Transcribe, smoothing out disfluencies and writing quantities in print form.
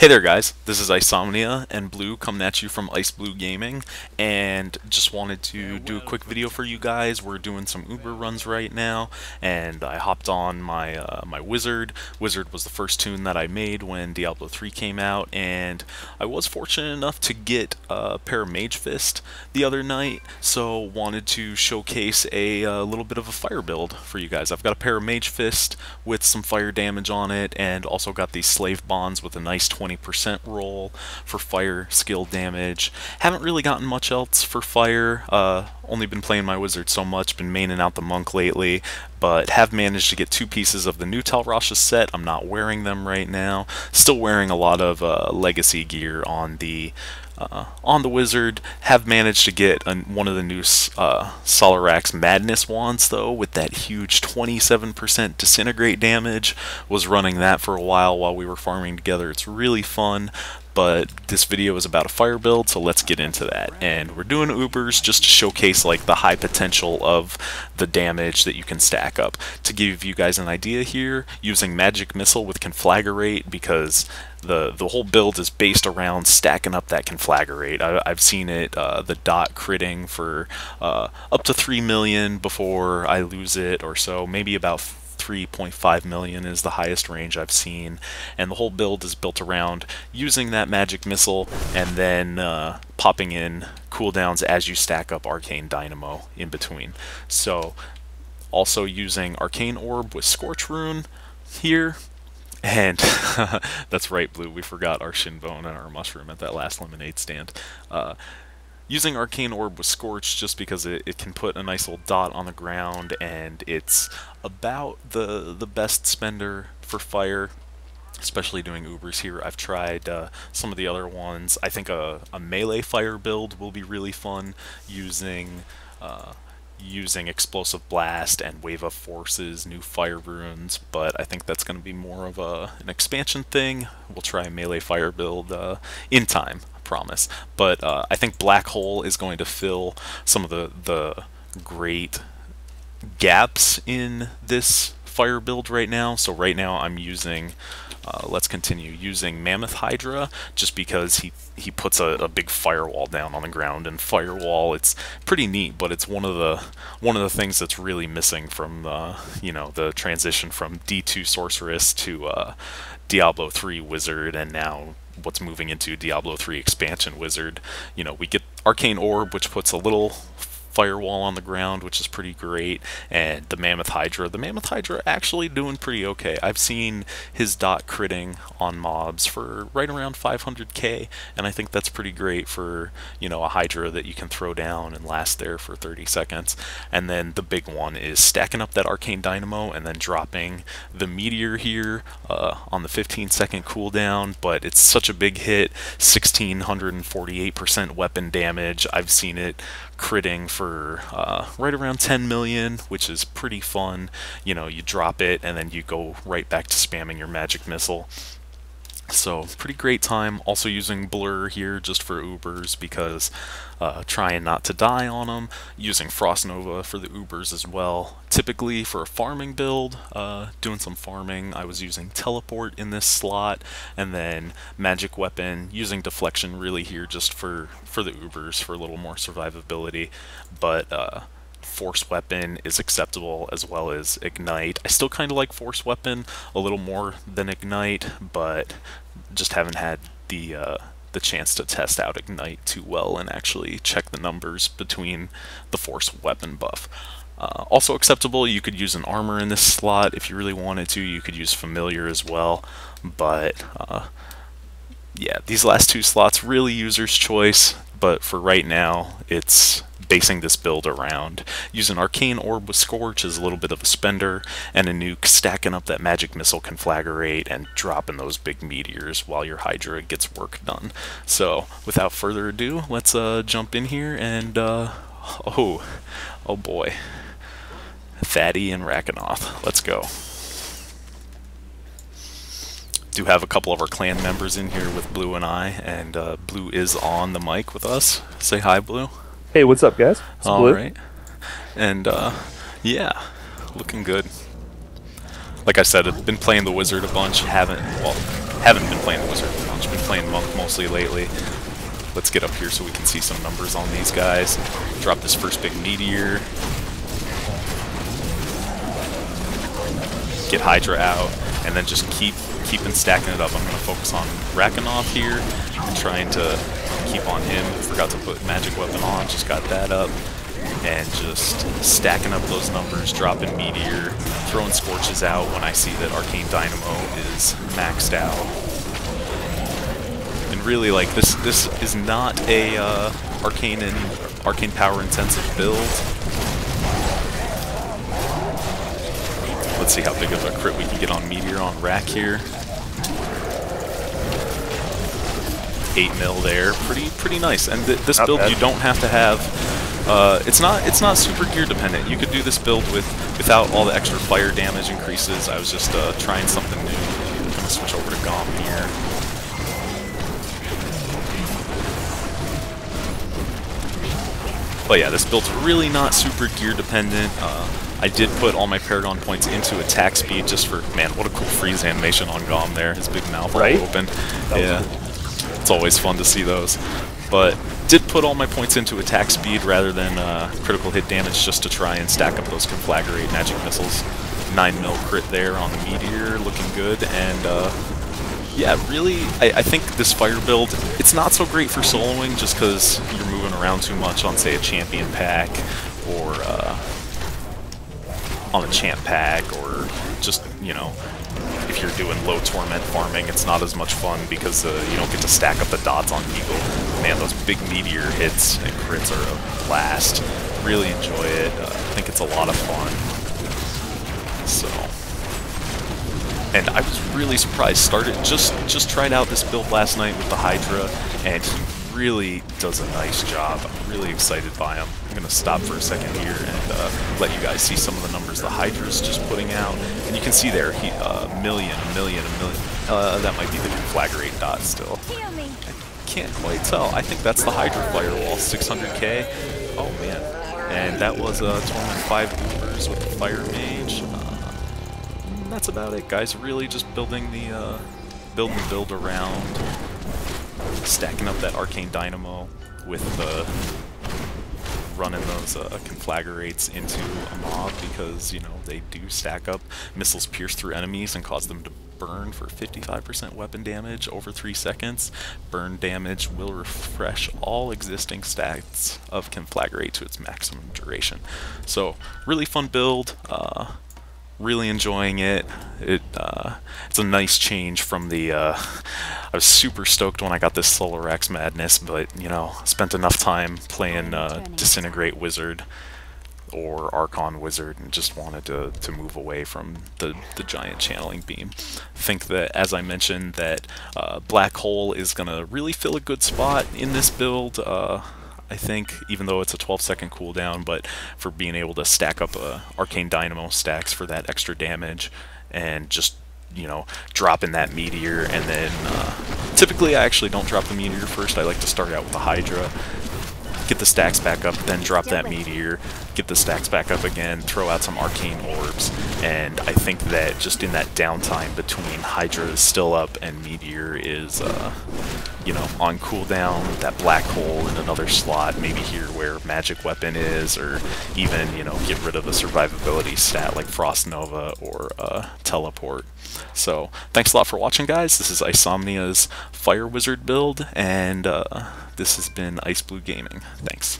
Hey there guys, this is Icesomnia and Blue coming at you from IceBleu Gaming, and just wanted to do a quick video for you guys. We're doing some Uber runs right now, and I hopped on my Wizard. Wizard was the first tune that I made when Diablo 3 came out, and I was fortunate enough to get a pair of Mage Fist the other night, so wanted to showcase a little bit of a fire build for you guys. I've got a pair of Mage Fist with some fire damage on it, and also got these Slave Bonds with a nice 20% roll for fire skill damage. Haven't really gotten much else for fire, only been playing my Wizard so much, been maining out the Monk lately, but have managed to get 2 pieces of the new Tal Rasha set. I'm not wearing them right now. Still wearing a lot of legacy gear on the Wizard. Have managed to get one of the new Solarax Madness wands though, with that huge 27% disintegrate damage. Was running that for a while we were farming together. It's really fun. But this video is about a fire build, so let's get into that. And we're doing Ubers just to showcase like the high potential of the damage that you can stack up. To give you guys an idea here, using Magic Missile with Conflagration, because the whole build is based around stacking up that Conflagration. I've seen it, the dot critting for up to 3 million before I lose it or so, maybe about 3.5 million is the highest range I've seen, and the whole build is built around using that Magic Missile and then popping in cooldowns as you stack up Arcane Dynamo in between. So also using Arcane Orb with Scorch Rune here, and that's right, Blue, we forgot our Shinbone and our Mushroom at that last Lemonade stand. Using Arcane Orb with Scorch just because it can put a nice little dot on the ground, and it's about the best spender for fire, especially doing Ubers here. I've tried some of the other ones. I think a melee fire build will be really fun using Explosive Blast and Wave of Forces, new fire runes, but I think that's going to be more of an expansion thing. We'll try a melee fire build in time. Promise. But I think Black Hole is going to fill some of the great gaps in this fire build right now. So right now I'm using, let's continue using Mammoth Hydra, just because he puts a big firewall down on the ground, and firewall, it's pretty neat, but it's one of the things that's really missing from the transition from D2 Sorceress to Diablo 3 Wizard, and now what's moving into Diablo 3 expansion Wizard. You know, we get Arcane Orb, which puts a little firewall on the ground, which is pretty great, and the Mammoth Hydra actually doing pretty okay. I've seen his dot critting on mobs for right around 500k, and I think that's pretty great for, you know, a Hydra that you can throw down and last there for 30 seconds. And then the big one is stacking up that Arcane Dynamo and then dropping the meteor here on the 15-second cooldown, but it's such a big hit, 1648% weapon damage. I've seen it critting for right around 10 million, which is pretty fun. You know, you drop it and then you go right back to spamming your Magic Missile. So pretty great time. Also using Blur here just for Ubers, because trying not to die on them. Using Frost Nova for the Ubers as well. Typically for a farming build, doing some farming, I was using Teleport in this slot, and then Magic Weapon, using Deflection really here just for the Ubers for a little more survivability. But Force Weapon is acceptable, as well as Ignite. I still kind of like Force Weapon a little more than Ignite, but just haven't had the chance to test out Ignite too well and actually check the numbers between the Force Weapon buff. Also acceptable, you could use an Armor in this slot if you really wanted to. You could use Familiar as well, but yeah, these last 2 slots really user's choice, but for right now it's basing this build around using Arcane Orb with Scorch as a little bit of a spender, and a nuke, stacking up that Magic Missile Conflagration and dropping those big meteors while your Hydra gets work done. So without further ado, let's jump in here and oh boy, Fatty and Rakanoth, let's go. Do have a couple of our clan members in here with Blue and I, and Blue is on the mic with us. Say hi, Blue. Hey, what's up, guys? It's Blue. Alright. And, yeah, looking good. Like I said, I've been playing the Wizard a bunch, well, Haven't been playing Wizard much, been playing Monk mostly lately. Let's get up here so we can see some numbers on these guys. Drop this first big meteor. Get Hydra out, and then just keeping stacking it up. I'm going to focus on racking off here and trying to keep on him. Forgot to put Magic Weapon on, just got that up. And just stacking up those numbers, dropping Meteor, throwing Scorches out when I see that Arcane Dynamo is maxed out. And really, like, this is not a arcane power intensive build. Let's see how big of a crit we can get on Meteor on rack here. 8 mil there, pretty nice. And this build you don't have to have. It's not super gear dependent. You could do this build without all the extra fire damage increases. I was just trying something new. I'm gonna switch over to Gom here. But yeah, this build's really not super gear dependent. I did put all my Paragon points into attack speed just for, man, what a cool freeze animation on Gom there. His big mouth all open. Yeah, it's always fun to see those. But did put all my points into attack speed rather than critical hit damage just to try and stack up those Conflagrate Magic Missiles. 9 mil crit there on the Meteor, looking good. And yeah, really, I think this fire build, it's not so great for soloing just because you're moving around too much on, say, a champion pack or on a champ pack, or just, you know, if you're doing low torment farming, it's not as much fun because you don't get to stack up the dots on people. Man, those big meteor hits and crits are a blast. Really enjoy it. I think it's a lot of fun. So, and I was really surprised. Just tried out this build last night with the Hydra, and he really does a nice job. I'm really excited by him. I'm going to stop for a second here and let you guys see some of the numbers the Hydra's just putting out. And you can see there, a million. That might be the Conflagrate dot still. I can't quite tell. I think that's the Hydra Firewall, 600k. Oh man. And that was Torment 5 Ubers with the Fire Mage. That's about it, guys. Really just building the build around stacking up that Arcane Dynamo with running those Conflagrates into a mob because, you know, they do stack up. Missiles pierce through enemies and cause them to burn for 55% weapon damage over 3 seconds. Burn damage will refresh all existing stats of Conflagrate to its maximum duration. So, really fun build. Really enjoying it. It's a nice change from the I was super stoked when I got this Solarax Madness, but, you know, spent enough time playing Disintegrate Wizard or Archon Wizard and just wanted to move away from the giant channeling beam. Think that, as I mentioned, that Black Hole is gonna really fill a good spot in this build. I think, even though it's a 12-second cooldown, but for being able to stack up Arcane Dynamo stacks for that extra damage, and just, you know, dropping that Meteor, and then typically I actually don't drop the Meteor first. I like to start out with the Hydra, get the stacks back up, then drop that Meteor, get the stacks back up again, throw out some Arcane Orbs, and I think that just in that downtime between Hydra is still up and Meteor is, you know, on cooldown, that Black Hole in another slot, maybe here where Magic Weapon is, or even, you know, get rid of a survivability stat like Frost Nova or Teleport. So, thanks a lot for watching, guys. This is Icesomnia's Fire Wizard build, and this has been IceBleu Gaming. Thanks.